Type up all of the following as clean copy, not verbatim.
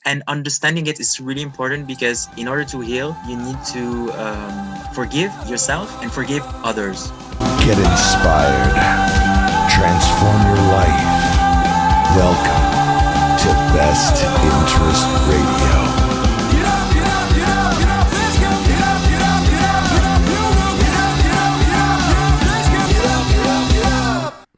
And understanding it is really important because in order to heal, you need to forgive yourself and forgive others. Get inspired. Transform your life. Welcome to Best Interest Radio.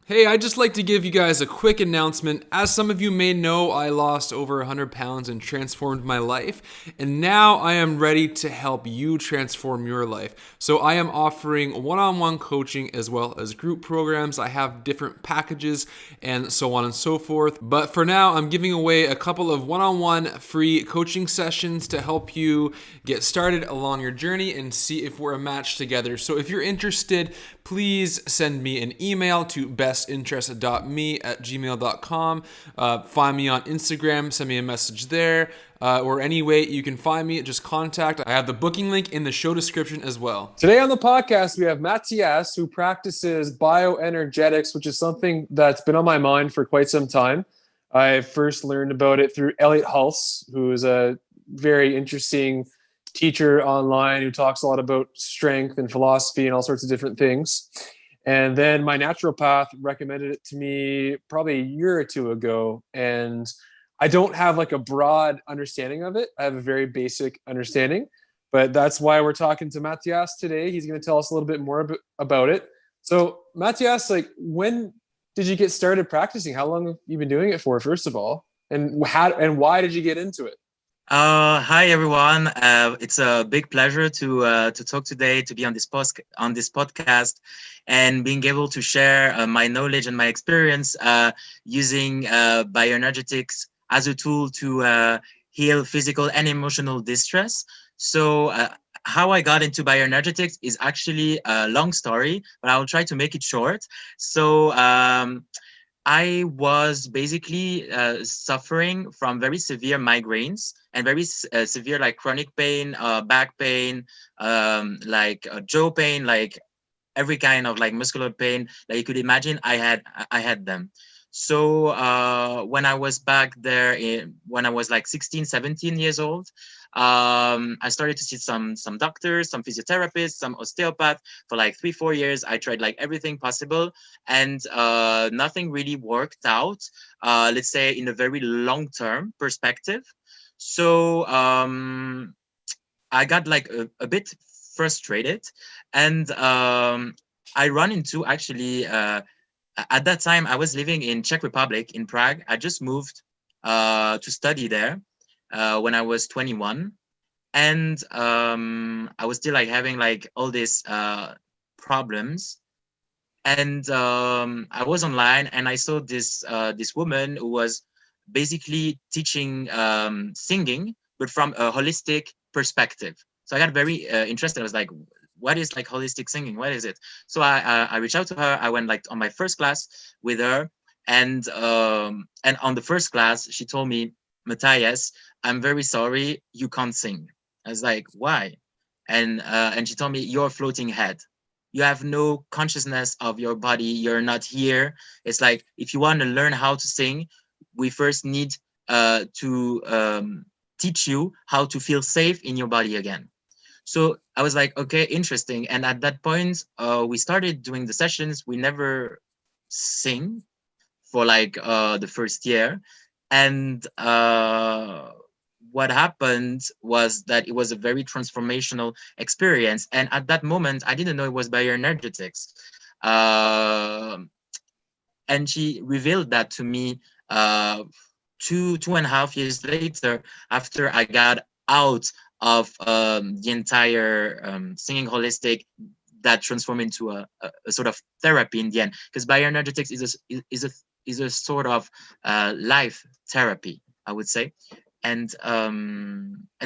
Hey, I'd just like to give you guys a quick announcement. As some of you may know, I lost over 100 pounds and transformed my life, and now I am ready to help you transform your life. So I am offering one-on-one coaching as well as group programs. I have different packages and so on and so forth. But for now, I'm giving away a couple of one-on-one free coaching sessions to help you get started along your journey and see if we're a match together. So if you're interested, please send me an email to bestinterest.me@gmail.com. Find me on Instagram, send me a message there, or any way you can find me, just contact. I have the booking link in the show description as well. Today on the podcast, we have Mathias, who practices bioenergetics, which is something that's been on my mind for quite some time. I first learned about it through Elliot Hulse, who is a very interesting teacher online who talks a lot about strength and philosophy and all sorts of different things. And then my naturopath recommended it to me probably a year or two ago. And I don't have like a broad understanding of it. I have a very basic understanding, but that's why we're talking to Mathias today. He's going to tell us a little bit more about it. So Mathias, like, when did you get started practicing? How long have you been doing it for, first of all? And why did you get into it? Hi everyone. It's a big pleasure to talk today, to be on this podcast, and being able to share my knowledge and my experience using bioenergetics as a tool to heal physical and emotional distress. So, how I got into bioenergetics is actually a long story, but I'll try to make it short. So. I was basically suffering from very severe migraines and very severe like chronic pain, back pain, jaw pain, like every kind of like muscular pain that you could imagine. I had them. So when I was back there, when I was like 16, 17 years old, I started to see some doctors, some physiotherapists, some osteopath for like 3-4 years. I tried like everything possible, and nothing really worked out. Let's say in a very long term perspective. So I got like a bit frustrated, and I run into actually at that time I was living in Czech Republic in Prague. I just moved to study there when I was 21, and I was still like having like all these problems. And I was online and I saw this woman who was basically teaching singing, but from a holistic perspective. So I got very interested. I was like, what is like holistic singing? What is it? So I reached out to her. I went like on my first class with her, and on the first class she told me, Matthias, I'm very sorry, you can't sing. I was like, why? And she told me, you're a floating head. You have no consciousness of your body. You're not here. It's like, if you want to learn how to sing, we first need to teach you how to feel safe in your body again. So I was like, okay, interesting. And at that point, we started doing the sessions. We never sing for like the first year. And what happened was that it was a very transformational experience. And at that moment, I didn't know it was bioenergetics. And she revealed that to me 2.5 years later, after I got out of the entire singing holistic that transformed into a sort of therapy in the end, because bioenergetics is a sort of life therapy, I would say. And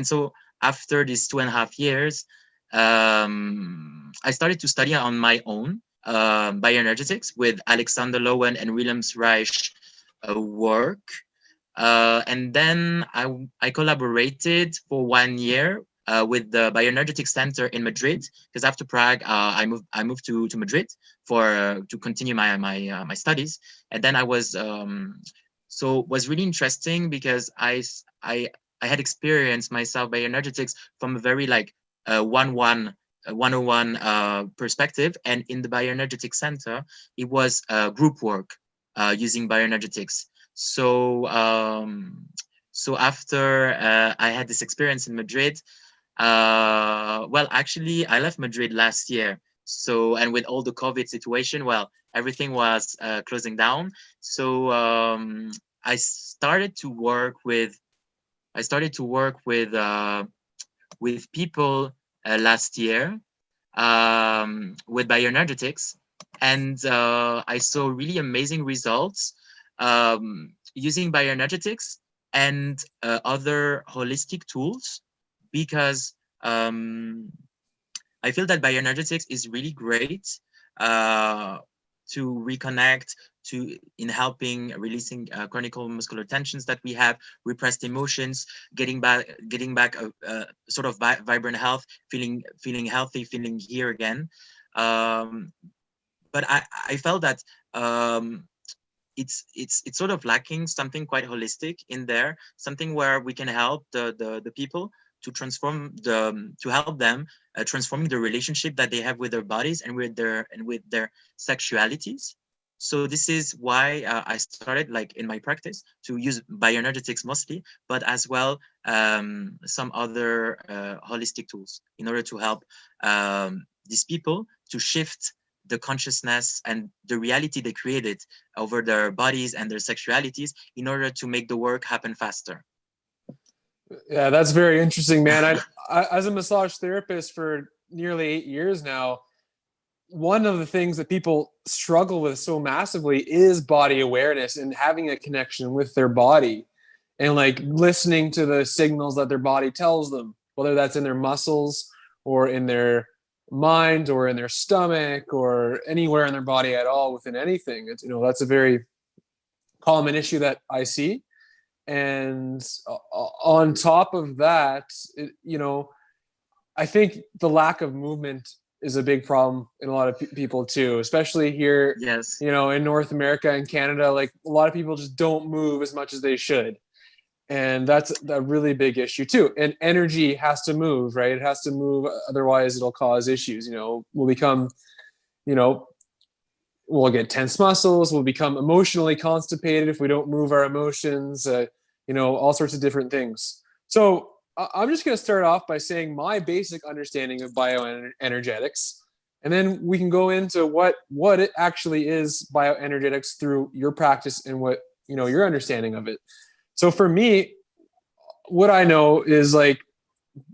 so after these 2.5 years, I started to study on my own bioenergetics with Alexander Lowen and Williams Reich work. And then I collaborated for 1 year with the Bioenergetics Center in Madrid, because after Prague, I moved to Madrid for to continue my studies. And then I was so it was really interesting because I had experienced myself bioenergetics from a very like 101 perspective, and in the bioenergetic center it was group work using bioenergetics. So so after I had this experience in Madrid, well, actually, I left Madrid last year. So, and with all the COVID situation, well, everything was closing down. So, I started to work with I started to work with people last year with bioenergetics, and I saw really amazing results using bioenergetics and other holistic tools, because I feel that bioenergetics is really great uh, to reconnect to in helping releasing chronic muscular tensions that we have, repressed emotions, getting back a sort of vibrant health, feeling healthy, feeling here again. Um, but I felt that um, it's sort of lacking something quite holistic in there, something where we can help the people to transform to help them transforming the relationship that they have with their bodies and with their sexualities. So this is why I started like in my practice to use bioenergetics mostly, but as well some other holistic tools in order to help these people to shift the consciousness and the reality they created over their bodies and their sexualities in order to make the work happen faster. Yeah, that's very interesting, man. As a massage therapist for nearly 8 years now, one of the things that people struggle with so massively is body awareness and having a connection with their body and like listening to the signals that their body tells them, whether that's in their muscles or in their mind or in their stomach or anywhere in their body at all within anything. It's, that's a very common issue that I see. And on top of that, I think the lack of movement is a big problem in a lot of people too, especially here, Yes. in North America and Canada. Like a lot of people just don't move as much as they should. And that's a really big issue too. And energy has to move, right? It has to move. Otherwise it'll cause issues. We'll become, you know, we'll get tense muscles. We'll become emotionally constipated if we don't move our emotions, all sorts of different things. So I'm just going to start off by saying my basic understanding of bioenergetics, and then we can go into what it actually is, bioenergetics, through your practice and what your understanding of it. So for me, what I know is like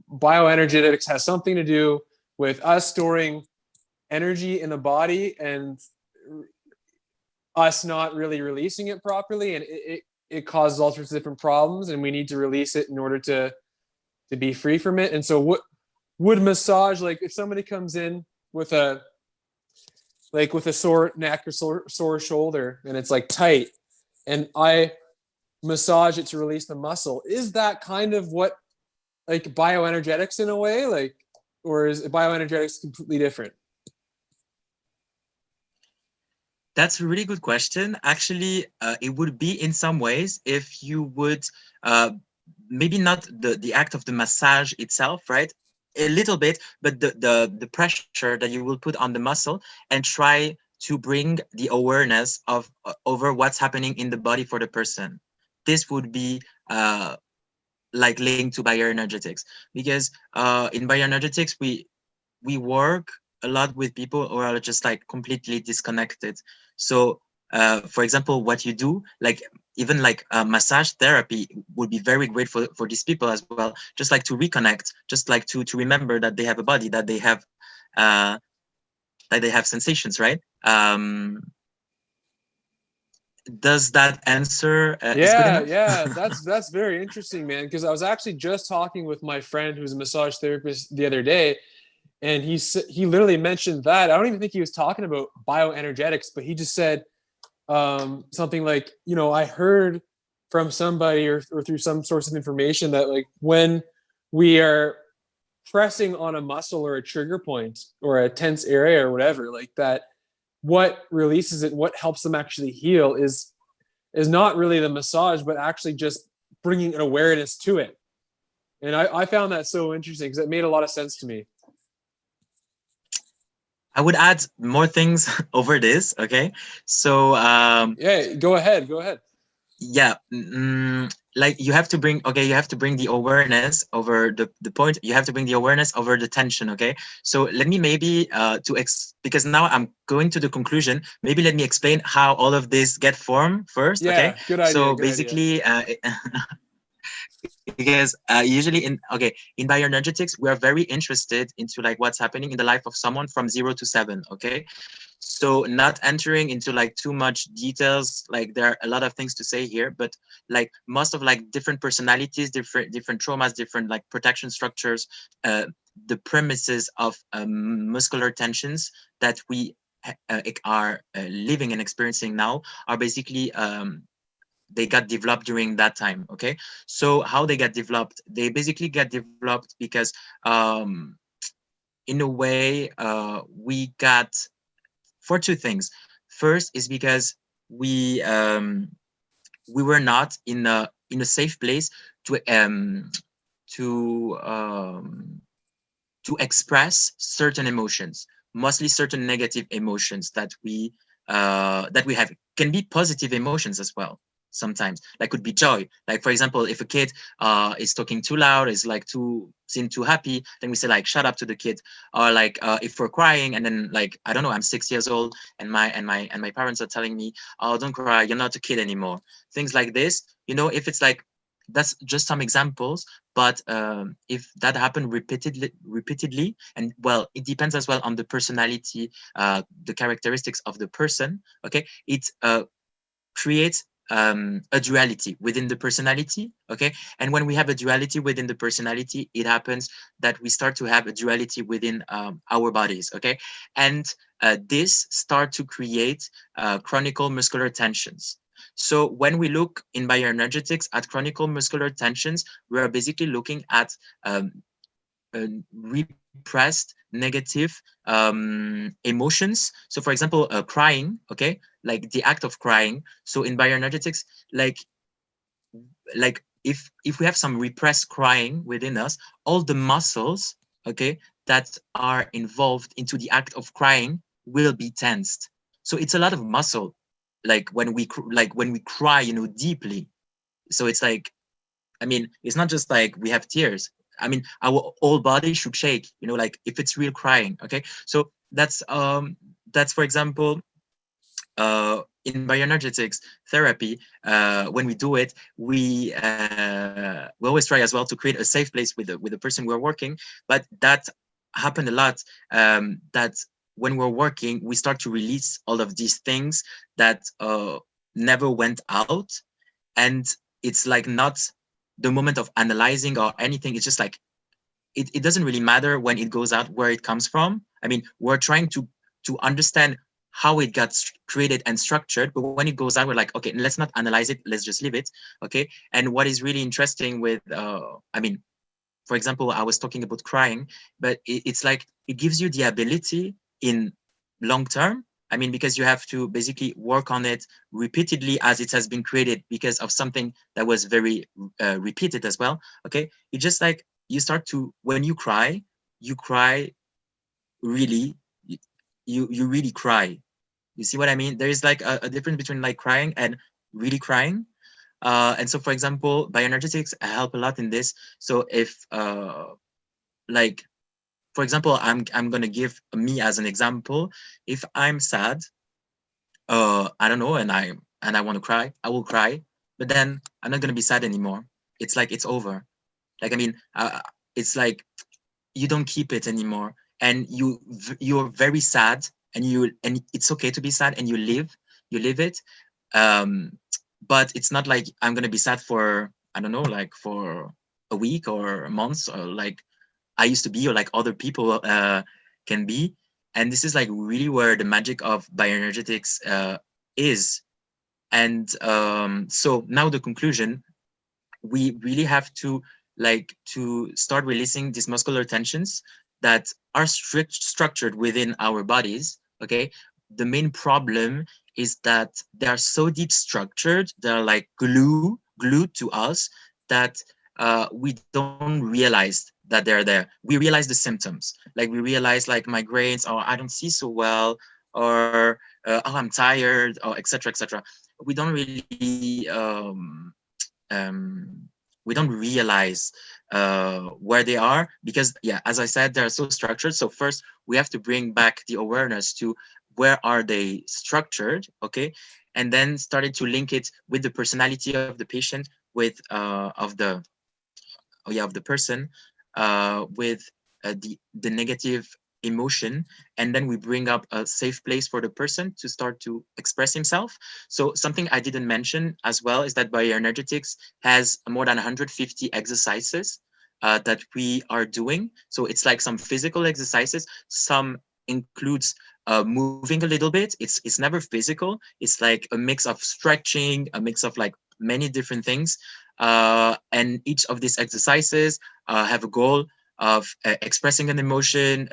bioenergetics has something to do with us storing energy in the body and us not really releasing it properly, and it causes all sorts of different problems, and we need to release it in order to be free from it. And so what would massage, like if somebody comes in with a sore neck or sore shoulder and it's like tight, and I massage it to release the muscle, is that kind of what, like, bioenergetics in a way, like, or is bioenergetics completely different? That's a really good question. Actually, it would be in some ways if you would maybe not the act of the massage itself, right? A little bit, but the pressure that you will put on the muscle and try to bring the awareness of over what's happening in the body for the person. This would be like linked to bioenergetics, because in bioenergetics we work a lot with people who are just like completely disconnected. So for example, what you do, like even like massage therapy would be very great for these people as well, just like to reconnect, just like to remember that they have a body, uh, that they have sensations, right? Does that answer is good Yeah, enough? yeah, that's very interesting, man. Because I was actually just talking with my friend who's a massage therapist the other day, and he literally mentioned that. I don't even think he was talking about bioenergetics, but he just said something like, I heard from somebody or through some source of information that like when we are pressing on a muscle or a trigger point or a tense area or whatever like that, what releases it, what helps them actually heal is not really the massage, but actually just bringing an awareness to it. And I found that so interesting because it made a lot of sense to me. I would add more things over this. Okay, so Yeah, go ahead. Go ahead. yeah, like you have to bring, okay, you have to bring the awareness over the point. You have to bring the awareness over the tension. Okay, so let me maybe because now I'm going to the conclusion, maybe let me explain how all of this get formed first. Okay, Yeah, good idea. so Good idea. basically because usually in bioenergetics we are very interested into like what's happening in the life of someone from 0 to 7. Okay, so not entering into like too much details, like there are a lot of things to say here, but like most of like different personalities, different traumas, different like protection structures, uh, the premises of muscular tensions that we are living and experiencing now are basically they got developed during that time. Okay, so how they get developed, they basically get developed because in a way we got for two things. First is because we um we were not in a safe place to to um to express certain emotions, mostly certain negative emotions that we have. Can be positive emotions as well. Sometimes, like could be joy. Like for example, if a kid is talking too loud, is like too seem too happy, then we say like shut up to the kid. Or like if we're crying and then like I don't know, I'm 6 years old and my parents are telling me, oh don't cry, you're not a kid anymore. Things like this. You know, if it's like that's just some examples, but if that happened repeatedly, and well, it depends as well on the personality, the characteristics of the person. Okay, it creates a duality within the personality. Okay, and when we have a duality within the personality, it happens that we start to have a duality within our bodies. Okay, and this start to create chronic muscular tensions. So when we look in bioenergetics at chronic muscular tensions, we are basically looking at repressed negative emotions. So for example, crying. Okay, like the act of crying. So in bioenergetics, like if we have some repressed crying within us, all the muscles, okay, that are involved into the act of crying will be tensed. So it's a lot of muscle, like when we cry, you know, deeply. So it's like, I mean, it's not just like we have tears. I mean, our whole body should shake, you know, like if it's real crying. Okay, so that's for example in bioenergetics therapy, when we do it, we always try as well to create a safe place with the person we're working. But that happened a lot. That when we're working, we start to release all of these things that never went out, and it's like not the moment of analyzing or anything. It's just like it doesn't really matter when it goes out where it comes from. I mean, we're trying to understand how it got created and structured, but when it goes out, we're like, okay, let's not analyze it, let's just leave it. Okay, and what is really interesting with I mean, for example, I was talking about crying, but it's like it gives you the ability in long term. I mean, because you have to basically work on it repeatedly as it has been created because of something that was very repeated as well. Okay, it just like you start to, when you cry really, you really cry. You see what I mean? There is like a difference between like crying and really crying. And so, for example, bioenergetics help a lot in this. So if like for example, I'm gonna give me as an example. If I'm sad, I don't know, and I want to cry, I will cry, but then I'm not gonna be sad anymore. It's like it's over. Like I mean, it's like you don't keep it anymore, and you're very sad, and it's okay to be sad, and you live it. Um, but it's not like I'm gonna be sad for I don't know, like for a week or months or like I used to be or like other people can be. And this is like really where the magic of bioenergetics is. And so now the conclusion, we really have to like to start releasing these muscular tensions that are structured within our bodies. Okay, the main problem is that they are so deep structured, they're like glued to us, that we don't realize that they're there. We realize the symptoms, like we realize like migraines, or I don't see so well, or oh, I'm tired, or etc. etc. We don't really we don't realize where they are, because yeah, as I said, they're so structured. So first we have to bring back the awareness to where are they structured, okay, and then started to link it with the personality of the patient, with of the person, with the negative emotion, and then we bring up a safe place for the person to start to express himself. So something I didn't mention as well is that bioenergetics has more than 150 exercises that we are doing. So it's like some physical exercises, some includes moving a little bit. It's never physical. It's like a mix of stretching, a mix of like many different things, and each of these exercises have a goal of expressing an emotion,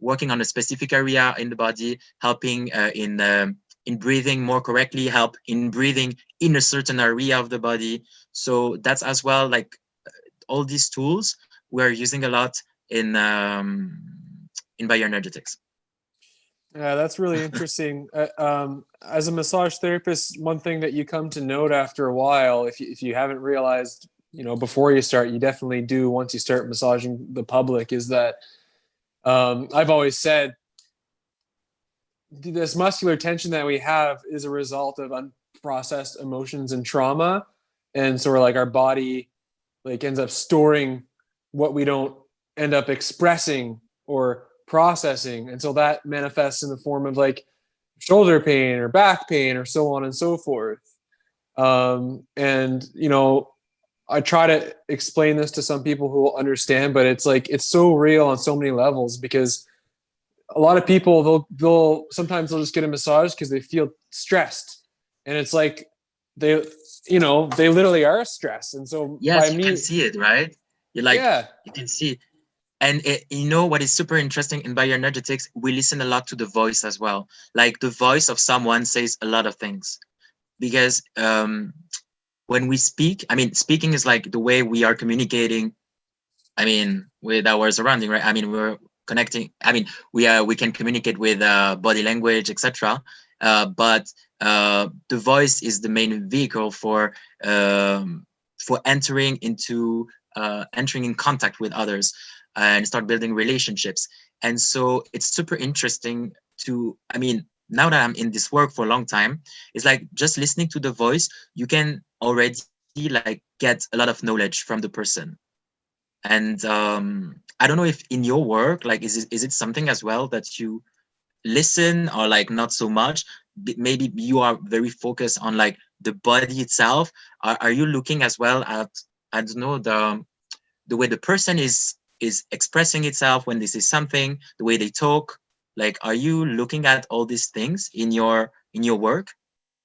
working on a specific area in the body, helping in breathing more correctly, help in breathing in a certain area of the body. So that's as well like all these tools we're using a lot in bioenergetics. Yeah, that's really interesting. As a massage therapist, one thing that you come to note after a while, if you haven't realized, before you start, you definitely do once you start massaging the public, is that I've always said this muscular tension that we have is a result of unprocessed emotions and trauma, and sort of like our body like ends up storing what we don't end up expressing or processing, and so that manifests in the form of like shoulder pain or back pain or so on and so forth. And I try to explain this to some people who will understand, but it's like it's so real on so many levels, because a lot of people they'll sometimes they'll just get a massage because they feel stressed, and it's like they they literally are stressed, and so by Yes, you can me, see it, right? You like yeah, you can see. And you know what is super interesting in bioenergetics? We listen a lot to the voice as well. Like the voice of someone says a lot of things, because when we speak, I mean, speaking is like the way we are communicating. I mean, with our surrounding, right? I mean, we're connecting. I mean, we can communicate with body language, etc. But the voice is the main vehicle for entering in contact with others and start building relationships. And so it's super interesting to. I mean, now that I'm in this work for a long time, it's like just listening to the voice, you can already like get a lot of knowledge from the person. And I don't know if in your work, like, is it something as well that you listen, or like not so much? Maybe you are very focused on like the body itself. Are you looking as well at, I don't know, the way the person is expressing itself when they say something, the way they talk? Like, are you looking at all these things in your work?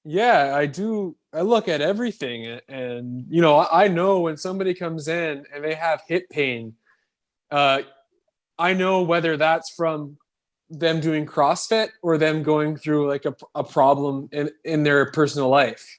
yeah, I do. I look at everything, and I know when somebody comes in and they have hip pain. uh I know whether that's from them doing CrossFit or them going through like a problem in their personal life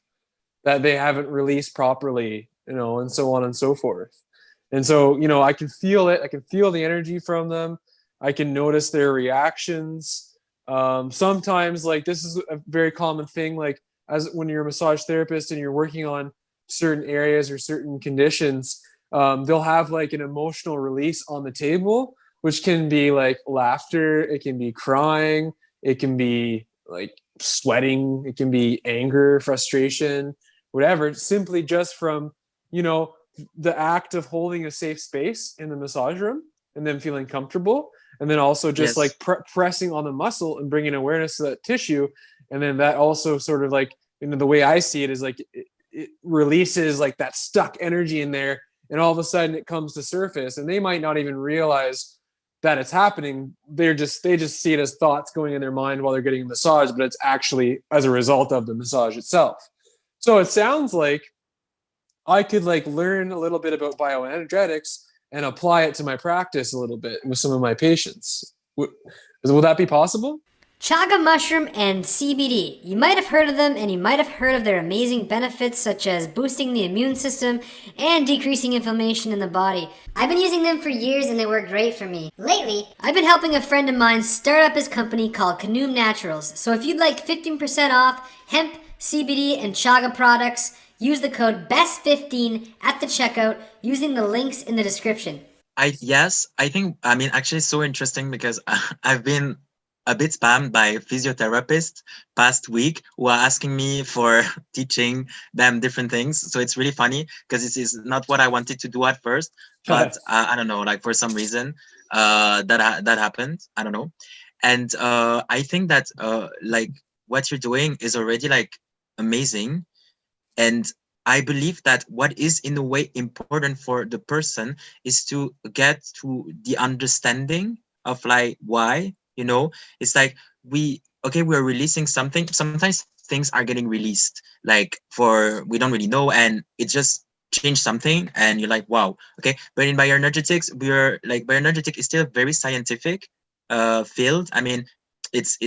that they haven't released properly, and so on and so forth. And so, I can feel it. I can feel the energy from them. I can notice their reactions. Sometimes, like, this is a very common thing, like, as when you're a massage therapist and you're working on certain areas or certain conditions, they'll have like an emotional release on the table, which can be like laughter, it can be crying, it can be like sweating, it can be anger, frustration, whatever, simply just from, you know, the act of holding a safe space in the massage room and then feeling comfortable. And then also just Yes. like pressing on the muscle and bringing awareness to that tissue. And then that also sort of like, the way I see it is like it releases like that stuck energy in there. And all of a sudden it comes to surface, and they might not even realize that it's happening. They just see it as thoughts going in their mind while they're getting a massage, but it's actually as a result of the massage itself. So it sounds like I could like learn a little bit about bioenergetics and apply it to my practice a little bit with some of my patients. Would that be possible? Chaga mushroom and CBD. You might have heard of them, and you might have heard of their amazing benefits such as boosting the immune system and decreasing inflammation in the body. I've been using them for years and they work great for me. Lately, I've been helping a friend of mine start up his company called Canoe Naturals. So if you'd like 15% off hemp, CBD, and chaga products, use the code BEST15 at the checkout using the links in the description. I think, I mean, actually it's so interesting because I've been a bit spammed by physiotherapists past week who are asking me for teaching them different things. So it's really funny because this is not what I wanted to do at first, but I don't know, like for some reason that happened. I don't know. And I think that like what you're doing is already like amazing. And I believe that what is in a way important for the person is to get to the understanding of like why, it's like we're releasing something. Sometimes things are getting released like for we don't really know, and it just changed something and you're like, wow, okay. But in bioenergetics, we're like bioenergetic is still a very scientific field. I mean, it's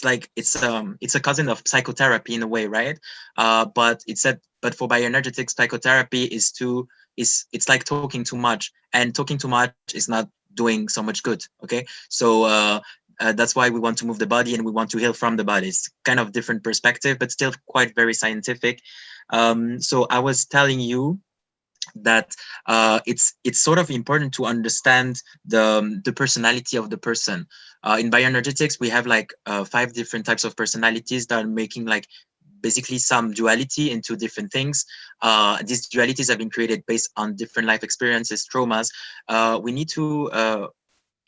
like it's a cousin of psychotherapy in a way, right? But for bioenergetics, psychotherapy it's like talking too much, and talking too much is not doing so much good. Okay, so that's why we want to move the body and we want to heal from the body. It's kind of different perspective, but still quite very scientific. So I was telling you that it's sort of important to understand the personality of the person. In bioenergetics, we have like 5 different types of personalities that are making like basically some duality into different things. These dualities have been created based on different life experiences, traumas. We need to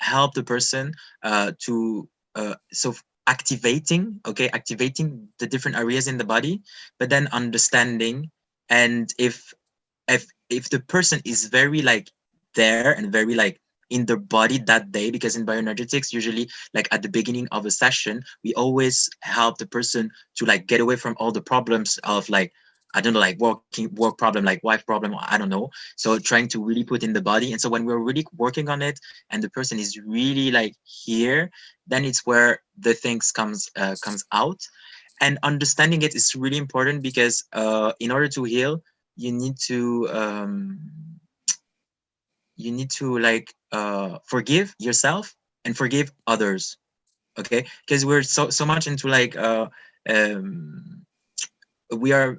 help the person to so activating the different areas in the body, but then understanding. And if the person is very like there and very like in their body that day, because in bioenergetics usually like at the beginning of a session we always help the person to like get away from all the problems of like, I don't know, like work problem, like wife problem, I don't know. So trying to really put in the body. And so when we're really working on it and the person is really like here, then it's where the things comes out. And understanding it is really important because in order to heal, you need to like forgive yourself and forgive others. Okay, because we're so much into like um we have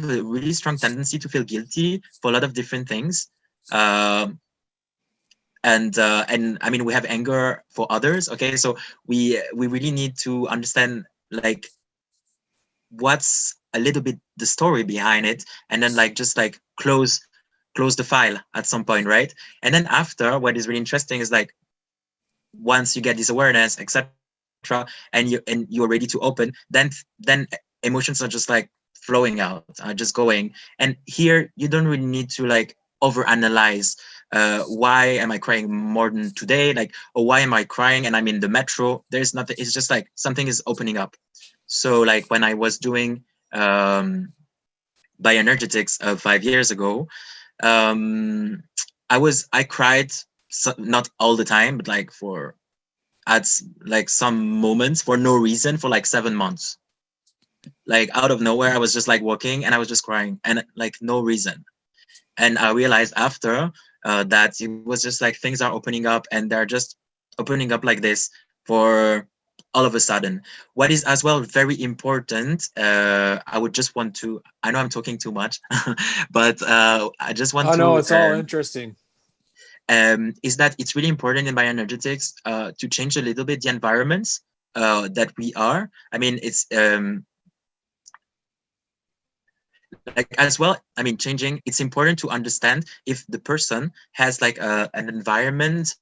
a really strong tendency to feel guilty for a lot of different things. um and I mean, we have anger for others. Okay, so we really need to understand like what's a little bit the story behind it, and then like just like close the file at some point, right? And then after, what is really interesting is like once you get this awareness, etc., and you're ready to open, then emotions are just like flowing out, just going. And here you don't really need to like overanalyze why am I crying more than today, like, or why am I crying and I'm in the metro. There's nothing. It's just like something is opening up. So like when I was doing bioenergetics 5 years ago, um, I cried, not all the time, but like for at like some moments for no reason for like 7 months. Like out of nowhere, I was just like walking and I was just crying and like no reason. And I realized after that it was just like things are opening up and they're just opening up like this for all of a sudden. What is as well very important, I would just want to, I know I'm talking too much, but I just want Oh no, to it's all interesting. is that it's really important in bioenergetics to change a little bit the environments that we are. I mean, it's like as well. I mean, changing. It's important to understand if the person has like an environment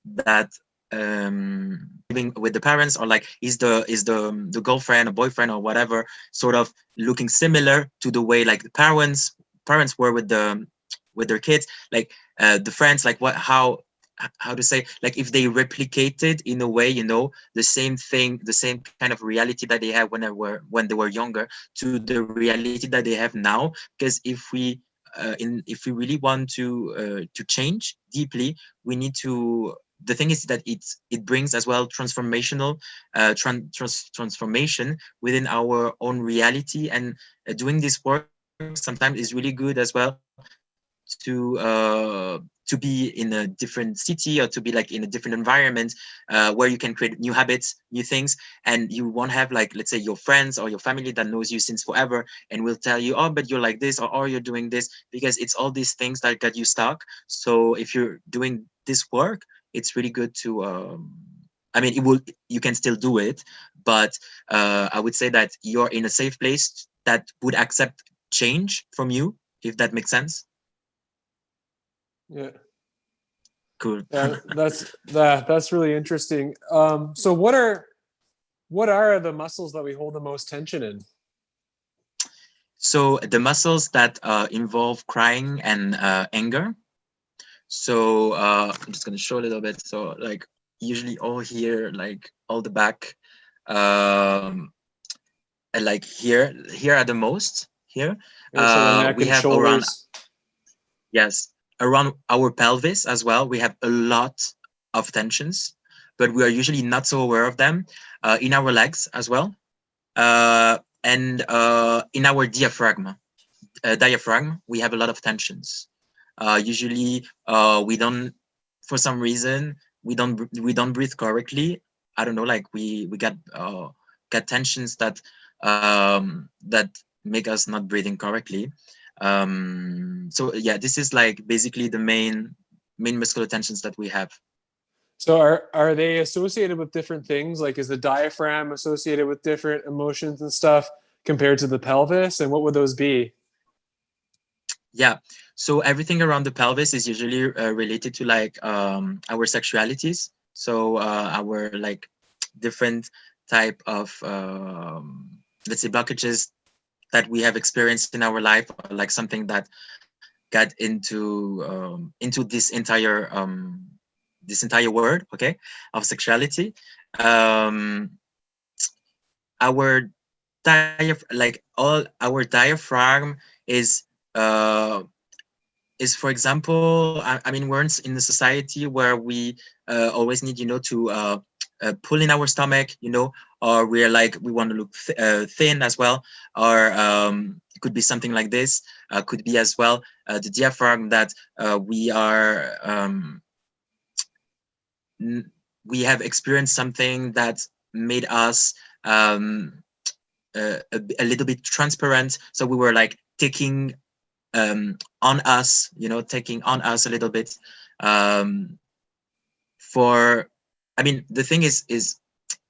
that living with the parents, or like is the girlfriend or boyfriend or whatever sort of looking similar to the way like the parents were with their kids, like the friends, like what how to say, like if they replicated in a way, the same thing, the same kind of reality that they had when they were younger to the reality that they have now. Because if we really want to change deeply, we need to the thing is that it brings as well transformational transformation within our own reality. And doing this work sometimes is really good as well to be in a different city, or to be like in a different environment, where you can create new habits, new things, and you won't have, like, let's say, your friends or your family that knows you since forever and will tell you, oh, but you're like this, or oh, you're doing this, because it's all these things that got you stuck. So if you're doing this work, it's really good to I mean, it will, you can still do it, but I would say that you're in a safe place that would accept change from you, if that makes sense. Yeah. Cool. Yeah, that's really interesting. So what are the muscles that we hold the most tension in? So the muscles that involve crying and anger. So I'm just gonna show a little bit. So like usually all here, like all the back, um, and like here are the most here. Okay, so the neck We and have around, shoulders. yes, around our pelvis as well. We have a lot of tensions, but we are usually not so aware of them. In our legs as well, and in our diaphragm, we have a lot of tensions. Usually, we don't, for some reason, we don't breathe correctly. I don't know, like we get tensions that make us not breathing correctly. So yeah, this is like basically the main muscular tensions that we have. So are they associated with different things? Like, is the diaphragm associated with different emotions and stuff compared to the pelvis? And what would those be? Yeah. So everything around the pelvis is usually related to like our sexualities. So our like different type of let's say blockages that we have experienced in our life, or like something that got into this entire word, okay, of sexuality. Um, our like all our diaphragm is uh for example, I mean, we're in a society where we always need, to pull in our stomach, or we're like, we want to look thin as well, or it could be something like this. Could be as well the diaphragm that we have experienced something that made us um, a little bit transparent. So we were like taking on us, taking on us a little bit. Um, for, I mean, the thing is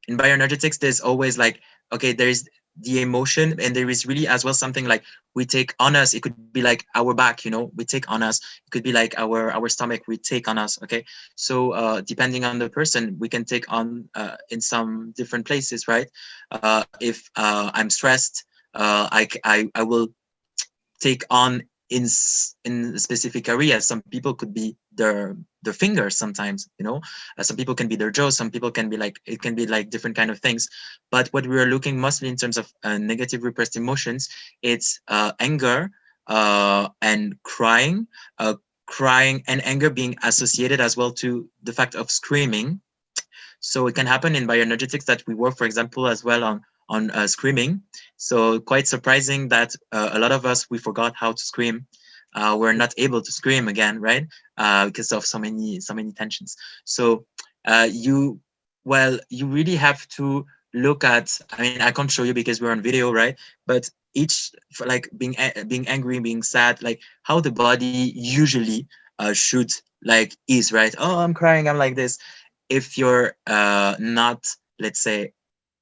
in bioenergetics, there's always like, okay, there is the emotion, and there is really as well something like we take on us. It could be like our back, we take on us. It could be like our stomach, we take on us. Okay, so depending on the person, we can take on in some different places, right? If I'm stressed, I will take on in specific areas. Some people could be their fingers sometimes, some people can be their jaws, some people can be like, it can be like different kind of things. But what we are looking mostly in terms of negative repressed emotions, it's anger and crying and anger being associated as well to the fact of screaming. So it can happen in bioenergetics that we work, for example, as well on screaming. So quite surprising that a lot of us, we forgot how to scream. We're not able to scream again, right? Because of so many tensions. So you you really have to look at. I mean, I can't show you because we're on video, right? But each, for like being angry, being sad, like how the body usually should like is, right? Oh, I'm crying. I'm like this. If you're not, let's say,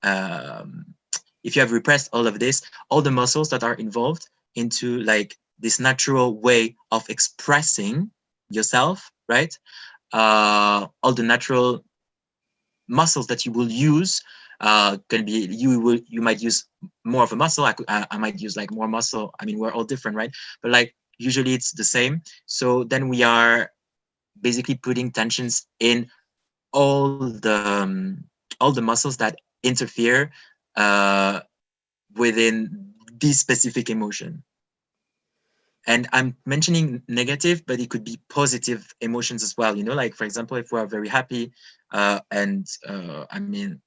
um, if you have repressed all of this, all the muscles that are involved into like this natural way of expressing yourself, right? All the natural muscles that you will use can be, you might use more of a muscle. I might use like more muscle. I mean, we're all different, right? But like usually it's the same. So then we are basically putting tensions in all the muscles that interfere uh, within this specific emotion. And I'm mentioning negative, but it could be positive emotions as well. Like for example, if we are very happy, and I mean,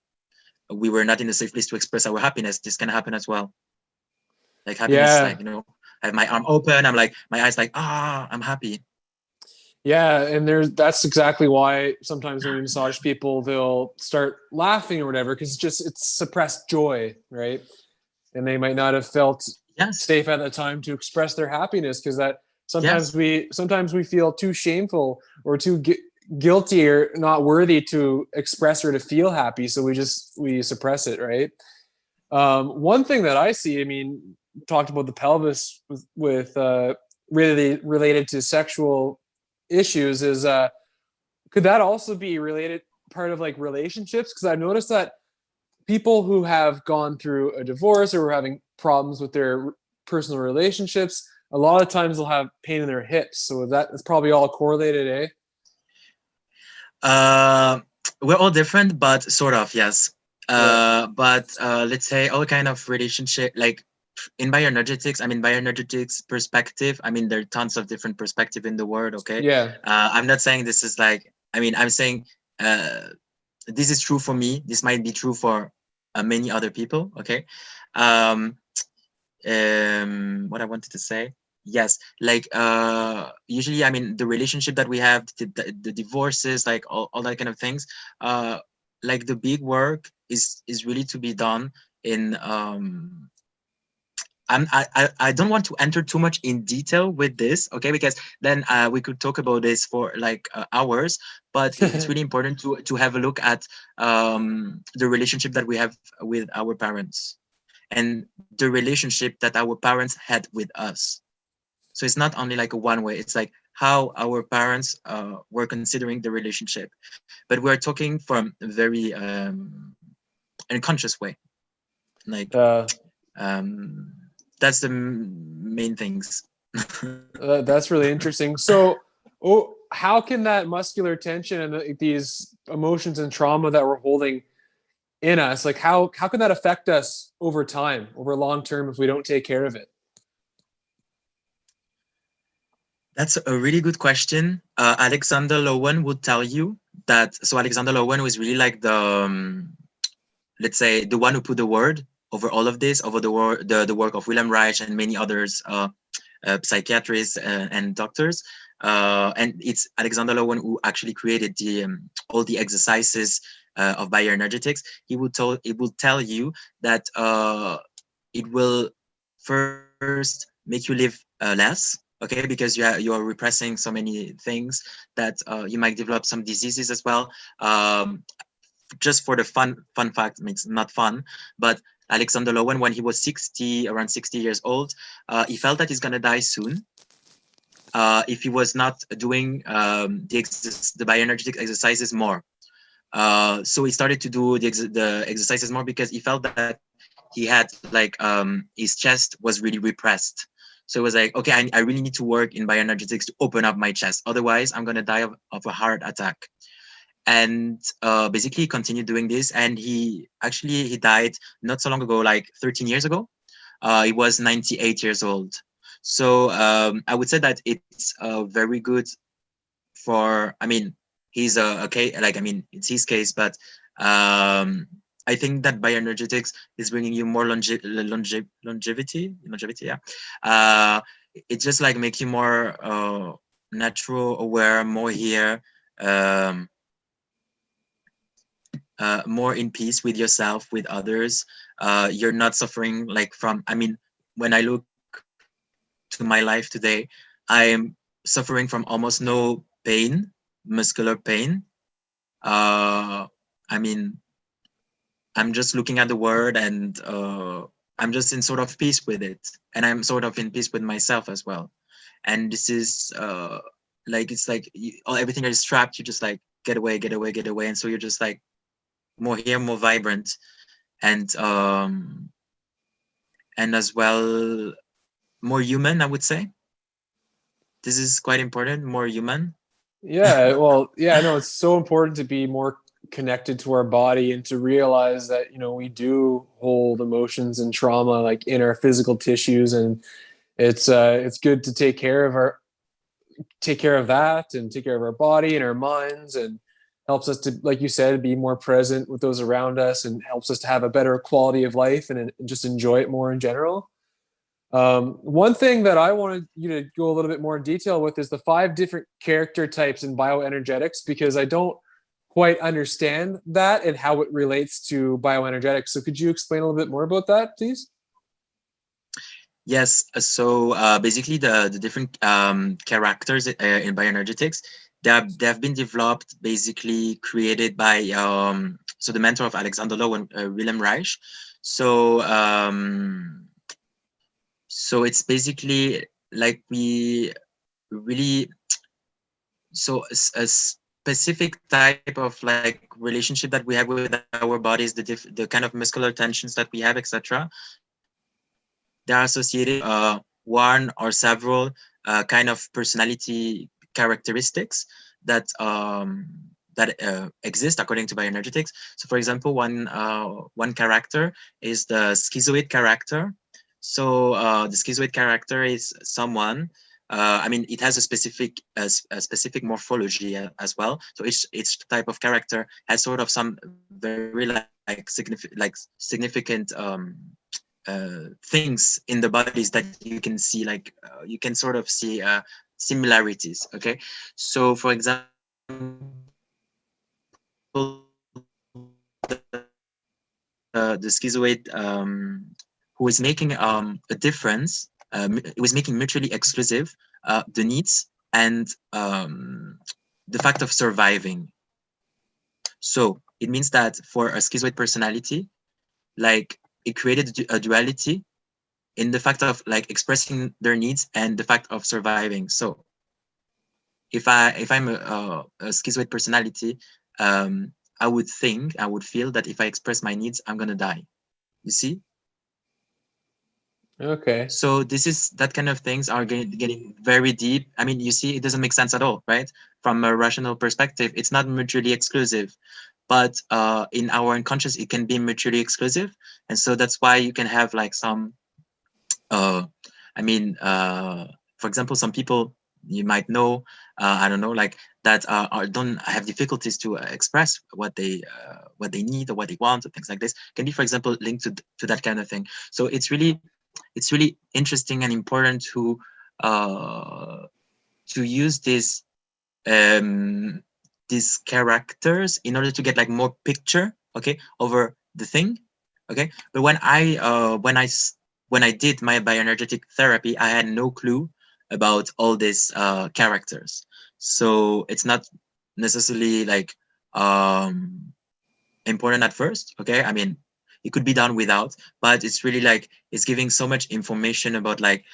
we were not in a safe place to express our happiness, this can happen as well. Like happiness is like, Yeah. I have my arm open, I'm like, my eyes like, I'm happy. Yeah, and that's exactly why sometimes when we massage people, they'll start laughing or whatever because it's suppressed joy, right? And they might not have felt Yes. safe at the time to express their happiness because that Yes. sometimes we feel too shameful or too guilty or not worthy to express or to feel happy, so we suppress it, right? One thing that I see, I mean, talked about the pelvis with really related to sexual issues is could that also be related part of like relationships? Because I've noticed that people who have gone through a divorce or are having problems with their personal relationships, a lot of times they'll have pain in their hips. So that's probably all correlated, eh? Uh, we're all different, but sort of, yes. Yeah. But let's say all kind of relationship, like in bioenergetics, I mean, bioenergetics perspective, I mean, there are tons of different perspective in the world, okay? Yeah. I'm not saying this is like, I mean, I'm saying uh, this is true for me. This might be true for many other people, okay? Um, what I wanted to say, yes, like usually, I mean, the relationship that we have, the divorces, like all that kind of things, uh like the big work is really to be done in I don't want to enter too much in detail with this, okay? Because then we could talk about this for like hours. But it's really important to have a look at the relationship that we have with our parents and the relationship that our parents had with us. So it's not only like a one way. It's like how our parents were considering the relationship, but we're talking from a very unconscious way. Like uh, um, that's the main things. that's really interesting. So, how can that muscular tension and these emotions and trauma that we're holding in us, like how can that affect us over time, over long term, if we don't take care of it? That's a really good question. Alexander Lowen would tell you that. So Alexander Lowen was really like the let's say the one who put the word over all of this, over the work of William Reich and many others, psychiatrists and doctors. And it's Alexander Lowen who actually created all the exercises of bioenergetics. He will tell you that it will first make you live less, okay, because you are repressing so many things that you might develop some diseases as well. Just for the fun fact, it's not fun, but Alexander Lowen, when he was around 60 years old, he felt that he's gonna die soon if he was not doing the bioenergetic exercises more. So he started to do the exercises more because he felt that he had like his chest was really repressed. So it was like, okay, I really need to work in bioenergetics to open up my chest. Otherwise, I'm gonna die of a heart attack. And basically continued doing this. And he died not so long ago, like 13 years ago. He was 98 years old. So I would say that it's very good for, I mean, he's okay, like, I mean, it's his case, but um, I think that bioenergetics is bringing you more longevity, yeah. Uh, it just like make you more natural, aware, more here, um, more in peace with yourself, with others. You're not suffering like from, I mean, when I look to my life today, I'm suffering from almost no pain, muscular pain. I mean, I'm just looking at the world and I'm just in sort of peace with it. And I'm sort of in peace with myself as well. And this is like, it's like everything that is trapped, you just like get away, get away, get away. And so you're just like more here, more vibrant, and as well more human, I would say. This is quite important, more human. Yeah, well, yeah, I know it's so important to be more connected to our body and to realize that we do hold emotions and trauma like in our physical tissues, and it's good to take care of that and take care of our body and our minds, and helps us to, like you said, be more present with those around us, and helps us to have a better quality of life and just enjoy it more in general. One thing that I wanted you to go a little bit more in detail with is the 5 different character types in bioenergetics, because I don't quite understand that and how it relates to bioenergetics. So could you explain a little bit more about that, please? Yes. So basically, the different characters in bioenergetics, they have been developed, basically created by so the mentor of Alexander Low and Wilhelm Reich. So so it's basically like we really, so a specific type of like relationship that we have with our bodies, the kind of muscular tensions that we have, etc. They are associated one or several kind of personality characteristics that exist according to bioenergetics. So, for example, one character is the schizoid character. So the schizoid character is someone. I mean, it has a specific morphology as well. So each type of character has sort of some very significant things in the bodies that you can see, like you can sort of see similarities. Okay, so for example, the schizoid who is making a difference, it was making mutually exclusive the needs and the fact of surviving. So it means that for a schizoid personality, like it created a duality in the fact of like expressing their needs and the fact of surviving. So if I'm a schizoid personality, I would feel that if I express my needs, I'm gonna die. You see? Okay. So this is that kind of things are getting very deep. I mean, you see, it doesn't make sense at all, right? From a rational perspective, it's not mutually exclusive, but in our unconscious, it can be mutually exclusive, and so that's why you can have like some I mean, for example, some people you might know, I don't know, like that don't have difficulties to express what they need or what they want or things like this. Can be, for example, linked to that kind of thing. So it's really interesting and important to use um, these characters in order to get like more picture, okay, over the thing, okay. But when I did my bioenergetic therapy, I had no clue about all these characters. So it's not necessarily like important at first, okay. I mean, it could be done without, but it's really like it's giving so much information about like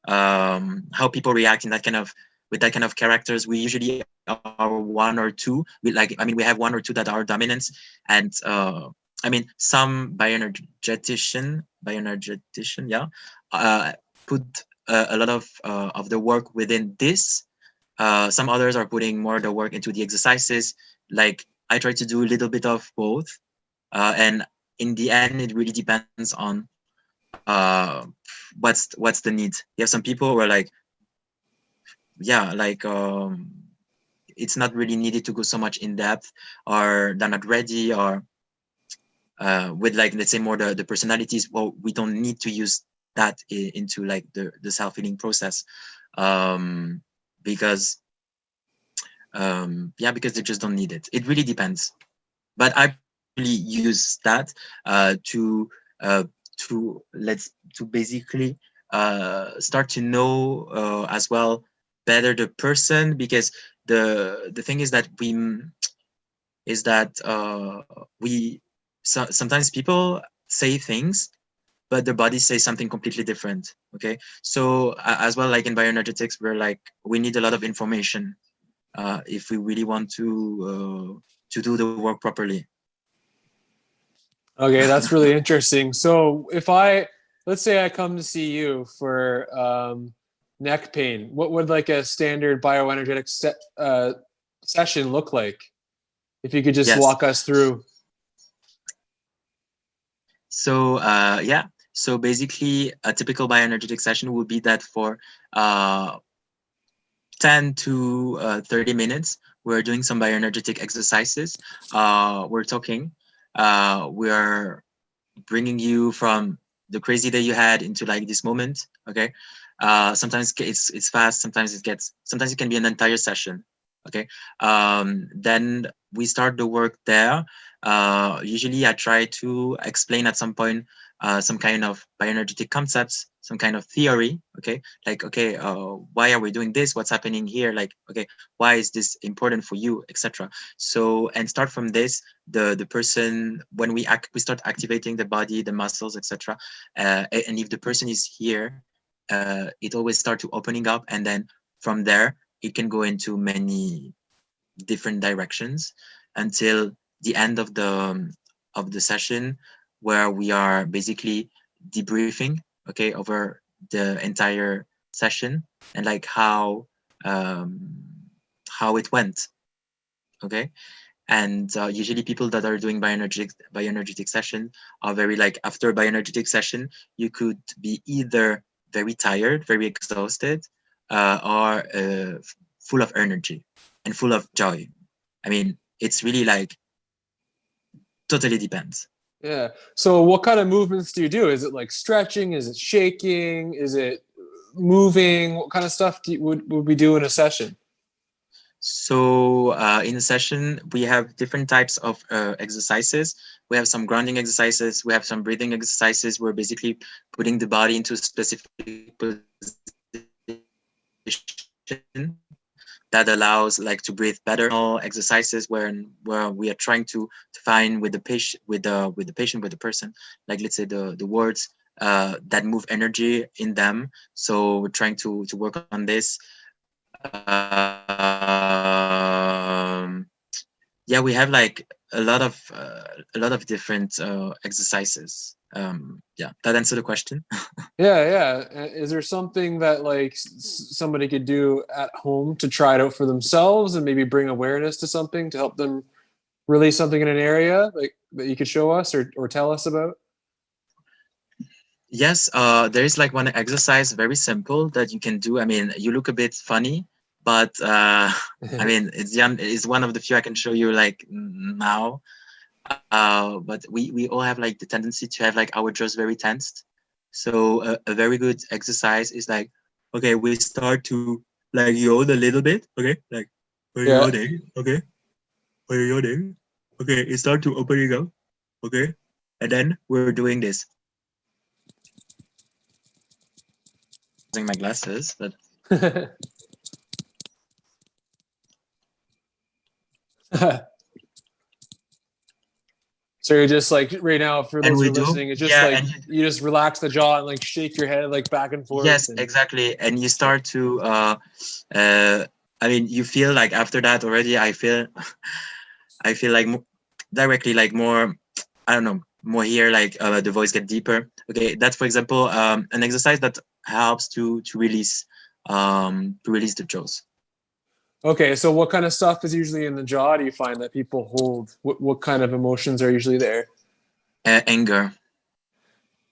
how people react in that kind of with that kind of characters. We usually are one or two. We have one or two that are dominant, and I mean, some bioenergetician, yeah, put a lot of the work within this. Some others are putting more of the work into the exercises. Like I try to do a little bit of both, and in the end, it really depends on what's the need. You have some people who are like, yeah, like it's not really needed to go so much in depth, or they're not ready, or with like, let's say, more the personalities. Well, we don't need to use that into like the self-healing process, because yeah, because they just don't need it. It really depends. But I really use that to basically start to know as well better the person, because the thing is that we sometimes people say things but their bodies say something completely different. Okay, so as well, like in bioenergetics, we need a lot of information if we really want to do the work properly. Okay, that's really interesting. So let's say I come to see you for neck pain, what would like a standard bioenergetic session look like? If you could just Yes. walk us through. So yeah, So basically, a typical bioenergetic session would be that for uh, 10 to 30 minutes, we're doing some bioenergetic exercises. We're talking. We're bringing you from the crazy day you had into like this moment. Okay. Sometimes it's fast. Sometimes it can be an entire session. Okay. Then we start the work there. Usually I try to explain at some point some kind of bioenergetic concepts, some kind of theory. Okay. Like, okay, why are we doing this? What's happening here? Like, okay, why is this important for you, etc. So, and start from this, the person, when we start activating the body, the muscles, etc. And if the person is here, it always start to opening up, and then from there it can go into many different directions until the end of the session, where we are basically debriefing, okay, over the entire session, and like um, how it went, okay. And usually people that are doing bioenergetic session are very like, after a bioenergetic session you could be either very tired, very exhausted, or full of energy and full of joy. I mean, it's really like totally depends. Yeah. So what kind of movements do you do? Is it like stretching? Is it shaking? Is it moving? What kind of stuff would we do in a session? So in a session, we have different types of exercises. We have some grounding exercises. We have some breathing exercises. We're basically putting the body into a specific position that allows like to breathe better. All exercises where we are trying to find with the patient, with the person, like let's say the words that move energy in them. So we're trying to work on this. Yeah, we have like a lot of different exercises. Yeah, that answer the question. Yeah, yeah. Is there something that like somebody could do at home to try it out for themselves and maybe bring awareness to something to help them release something in an area like that you could show us or tell us about? Yes, there is like one exercise, very simple, that you can do. I mean, you look a bit funny, but I mean, it's one of the few I can show you like now. But we all have like the tendency to have like our jaws very tensed. So a very good exercise is like, okay, we start to like yawn a little bit, okay, like we're Yeah. yawning, okay, we're yawning, okay, it start to opening up, okay, and then we're doing this. Using my glasses, but So you're just like right now, for and those who we are do, listening, it's just yeah, like and you just relax the jaw and like shake your head like back and forth yes, and exactly, and you start to uh, I mean, you feel like after that already, I feel like directly like more, I don't know, more here, like the voice get deeper. Okay, that's for example an exercise that helps to release the jaws. okay. So what kind of stuff is usually in the jaw? Do you find that people hold? What kind of emotions are usually there? Anger.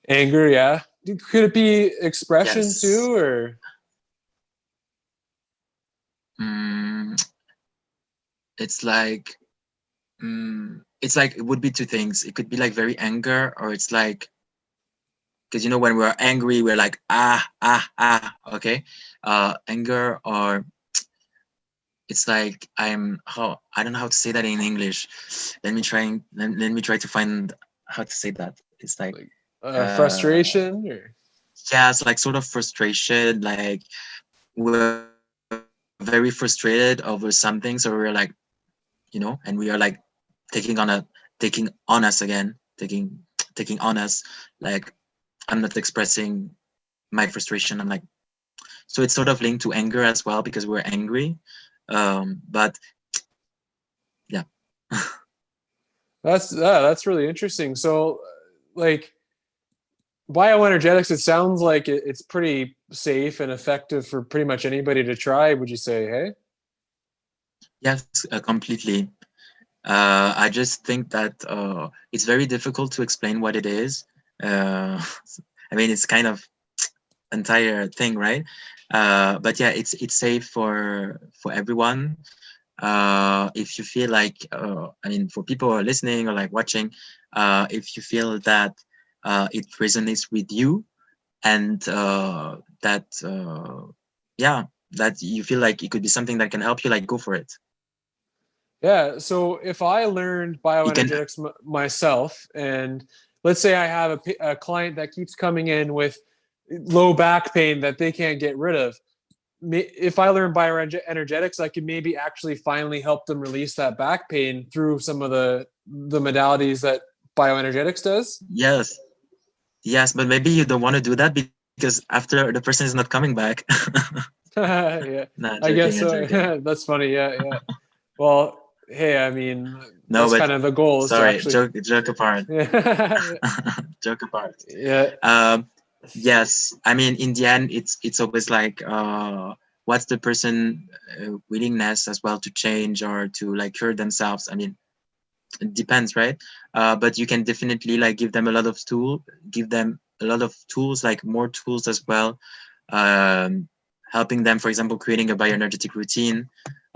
Anger, yeah. Could it be expression Yes. too, or mm, it's like it's like, it would be two things. It could be like very anger, or it's like, because you know when we're angry we're like okay, anger, or it's like, I don't know how to say that in English. Let me try to find how to say that. It's like like uh frustration, or yeah, it's like sort of frustration, like we're very frustrated over something, so we're like, and we are like taking on us again, taking on us, like I'm not expressing my frustration. I'm like, so it's sort of linked to anger as well because we're angry. But yeah. that's really interesting. So, like bioenergetics, it sounds like it's pretty safe and effective for pretty much anybody to try. Would you say? Hey. Yes, completely. I just think that it's very difficult to explain what it is. Uh, I mean, it's kind of entire thing, right? But yeah, it's safe for everyone. If you feel like, I mean, for people who are listening or like watching, if you feel that it resonates with you, and that yeah, that you feel like it could be something that can help you, like, go for it. Yeah. So if I learned You can, bioenergetics myself, and let's say I have a client that keeps coming in with low back pain that they can't get rid of, if I learn bioenergetics, I can maybe actually finally help them release that back pain through some of the modalities that bioenergetics does. yes, yes, but maybe you don't want to do that because after the person is not coming back. Yeah, No, I joking, guess I'm so. joking. That's funny. Yeah, yeah. Well, hey, I mean, No, that's but kind of the goal is to sorry, actually. joke apart. Yeah, Joke apart. yeah, Um, yes, I mean, in the end, it's always like, what's the person willingness as well to change or to like cure themselves. I mean, it depends, right? But you can definitely like give them a lot of tools, like more tools as well, um, helping them, for example, creating a bioenergetic routine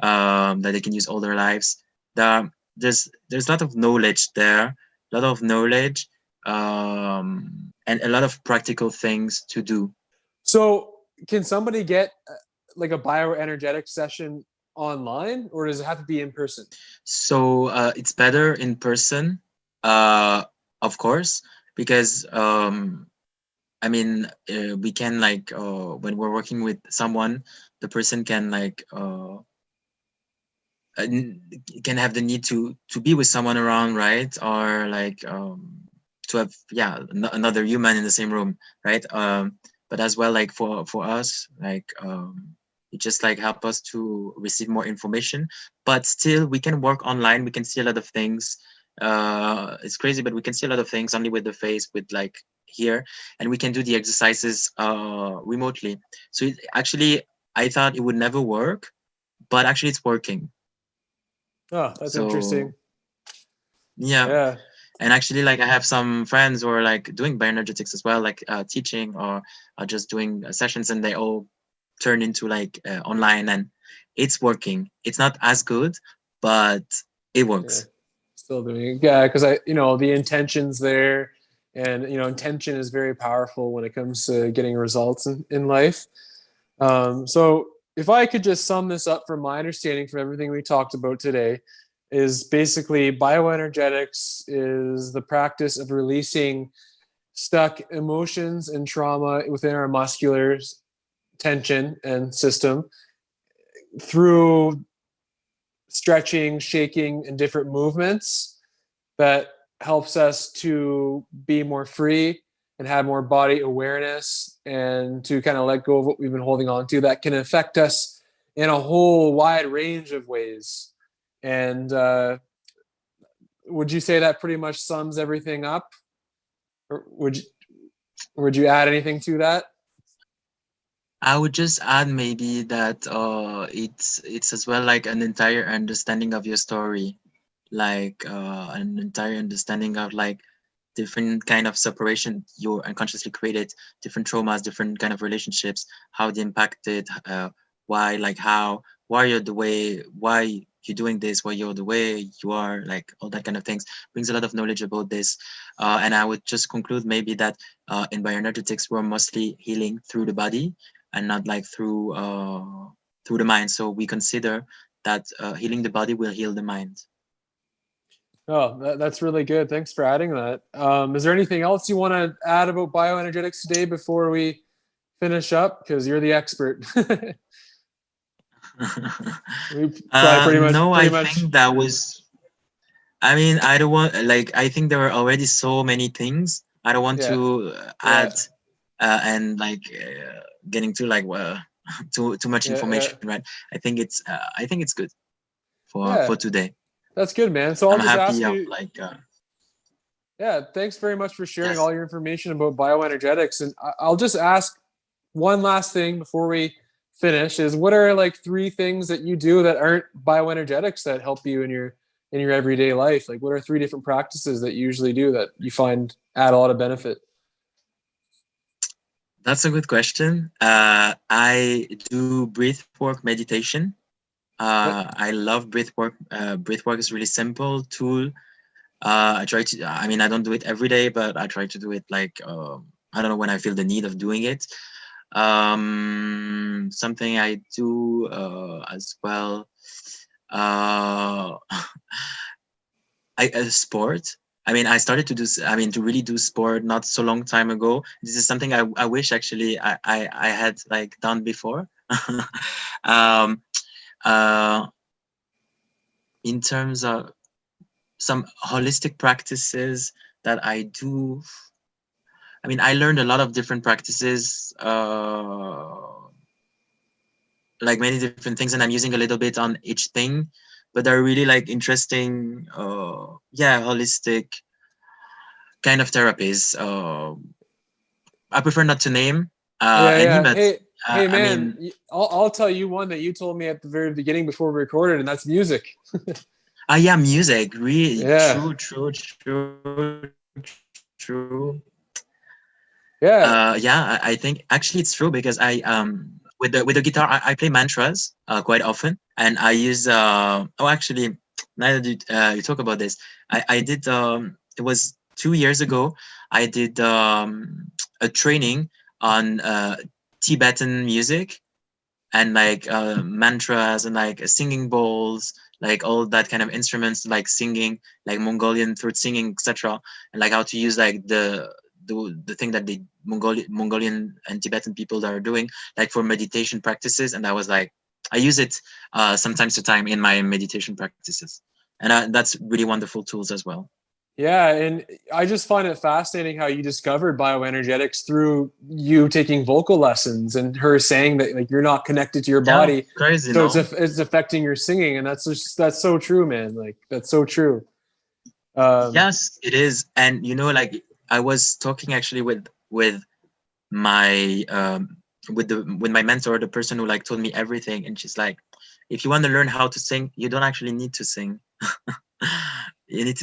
that they can use all their lives. There's a lot of knowledge there, a lot of knowledge, and a lot of practical things to do. so, can somebody get like a bioenergetic session online, or does it have to be in person? So it's better in person, uh, of course, because I mean, we can like, when we're working with someone, the person can like, can have the need to be with someone around, right? Or like, to have, yeah, another human in the same room, right? But as well, like for us, like, it just like help us to receive more information. But still, we can work online. We can see a lot of things. It's crazy, but we can see a lot of things only with the face, with like here, and we can do the exercises remotely. So actually, I thought it would never work, but actually, it's working. Oh, that's interesting. So yeah, Yeah. and actually, like, I have some friends who are like doing bioenergetics as well, like teaching or just doing sessions, and they all turn into like online, and it's working. It's not as good, but it Yeah, works. still doing it. Yeah, because the intention's there, and intention is very powerful when it comes to getting results in life. So if I could just sum this up from my understanding from everything we talked about today, is basically bioenergetics is the practice of releasing stuck emotions and trauma within our muscular tension and system through stretching, shaking, and different movements that helps us to be more free and have more body awareness and to kind of let go of what we've been holding on to that can affect us in a whole wide range of ways. And would you say that pretty much sums everything up? Or would you add anything to that? I would just add maybe that it's as well like an entire understanding of your story, like an entire understanding of like different kind of separation you unconsciously created, different traumas, different kind of relationships, how they impacted, why, like how, why you're the way, why you're doing this, why you're the way you are, like all that kind of things brings a lot of knowledge about this. And I would just conclude maybe that in bioenergetics we're mostly healing through the body and not like through the mind. So we consider that healing the body will heal the mind. Oh, that's really good. Thanks for adding that. Is there anything else you want to add about bioenergetics today before we finish up? Because you're the expert. We probably No, pretty I much, think that was. I mean, I don't want like. I think there were already so many things. I don't want yeah, to yeah, add and like getting too like too much yeah, yeah, information, right? I think it's good for yeah. today. That's good, man. So I'll I'm just happy ask of you, like yeah, thanks very much for sharing yes. all your information about bioenergetics. And I'll just ask one last thing before we finish is what are like three things that you do that aren't bioenergetics that help you in your everyday life? Like what are three different practices that you usually do that you find add a lot of benefit? That's a good question. I do breath work meditation. What? I love breath work. Breath work is really simple tool. I try to. I mean, I don't do it every day, but I try to do it like I don't know when I feel the need of doing it. Something I do as well. Uh, sport. I mean, I started to do. I mean, to really do sport not so long time ago. This is something I wish actually I had like done before. um, uh, in terms of some holistic practices that I do, I mean, I learned a lot of different practices, like many different things, and I'm using a little bit on each thing, but they're really like interesting, yeah, holistic kind of therapies. I prefer not to name Yeah, any, yeah. but Hey, I man. mean, I'll tell you one that you told me at the very beginning before we recorded, and that's music. yeah, music, really, Yeah, true, true, true, true. yeah. Yeah, I think actually it's true because I with the guitar I play mantras quite often, and I use oh actually now that you talk about this, I did it was 2 years ago. I did a training on Tibetan music and like mantras and like singing bowls, like all that kind of instruments, like singing, like Mongolian throat singing, etc., and like how to use like the thing that the Mongolian and Tibetan people are doing, like for meditation practices. And I was like, I use it sometimes to time in my meditation practices, and that's really wonderful tools as well. Yeah, and I just find it fascinating how you discovered bioenergetics through you taking vocal lessons and her saying that like you're not connected to your Yeah, body, crazy, so no? it's affecting your singing, and that's so true, man. Like that's so true. Um, Yes, it is. And you know, like I was talking actually with my with my mentor, the person who like told me everything, and she's like, if you want to learn how to sing, you don't actually need to sing. You need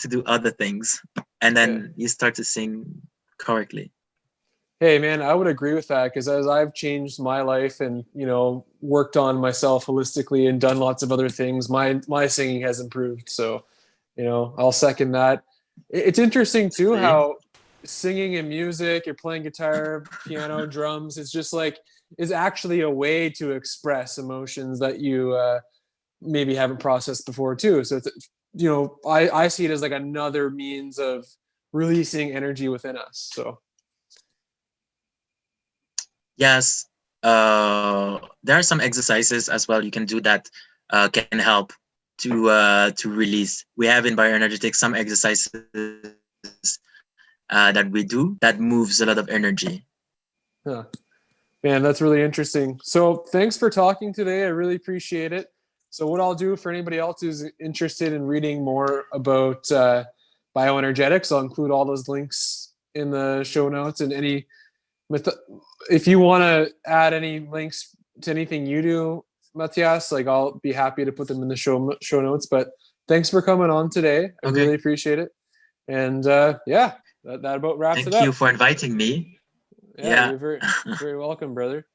to do other things, and yeah. then you start to sing correctly. Hey, man, I would agree with that because as I've changed my life and worked on myself holistically and done lots of other things, my singing has improved. So I'll second that. It's interesting too See? how singing and music, you're playing guitar, piano, drums, it's just like is actually a way to express emotions that you maybe haven't processed before too. So it's I see it as like another means of releasing energy within us. So Yes. There are some exercises as well you can do that can help to release. We have in bioenergetics some exercises that we do that moves a lot of energy. yeah. Man, that's really interesting. So thanks for talking today. I really appreciate it. So what I'll do for anybody else who's interested in reading more about bioenergetics, I'll include all those links in the show notes and if you want to add any links to anything you do, Matthias, like I'll be happy to put them in the show notes. But thanks for coming on today. I Okay. really appreciate it. And yeah, that about wraps it Thank you up. for inviting me. Yeah, Yeah. you're very, very welcome, brother.